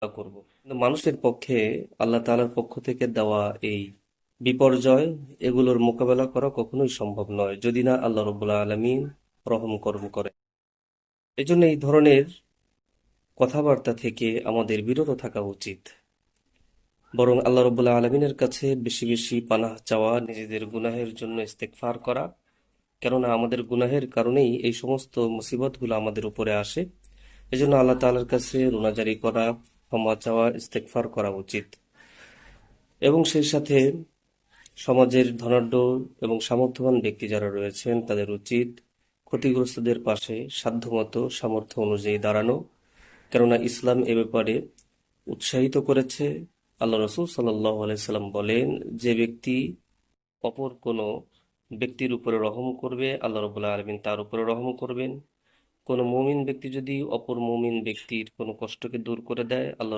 করব। কিন্তু মানুষের পক্ষে আল্লাহ তাআলার পক্ষ থেকে দেওয়া এই বিপর্যয়, এগুলোর মোকাবেলা করা কখনোই সম্ভব নয় যদি না আল্লাহ রব্বুল আলামিন রহম করম করে। এজন্য এই ধরনের কথাবার্তা থেকে আমাদের বিরত থাকা উচিত। বরং আল্লাহ রব্বুল আলামিনের কাছে বেশি বেশি পানাহ চাওয়া, নিজেদের গুনাহের জন্য ইস্তেগফার করা। কেননা আমাদের গুনাহের কারণেই এই সমস্ত মুসিবতগুলো আমাদের উপরে আসে। এজন্য আল্লাহ তাআলার কাছে রোনাজারি করা, ক্ষমা চাওয়া, ইস্তেগফার করা উচিত। এবং সেই সাথে সমাজের ধনাঢ্য এবং সামর্থ্যবান ব্যক্তি যারা রয়েছেন তাদের উচিত ক্ষতিগ্রস্তদের পাশে সাধ্যমতো সামর্থ্য অনুযায়ী দাঁড়ানো। কেননা ইসলাম এ ব্যাপারে উৎসাহিত করেছে। আল্লাহ রসুল সাল্লাল্লাহু আলাইহি সাল্লাম বলেন, যে ব্যক্তি অপর কোনো ব্যক্তির উপরে রহম করবে, আল্লাহ রাব্বুল আলামিন তার উপরে রহম করবেন। কোনো মুমিন ব্যক্তি যদি অপর মুমিন ব্যক্তির কোনো কষ্টকে দূর করে দেয়, আল্লাহ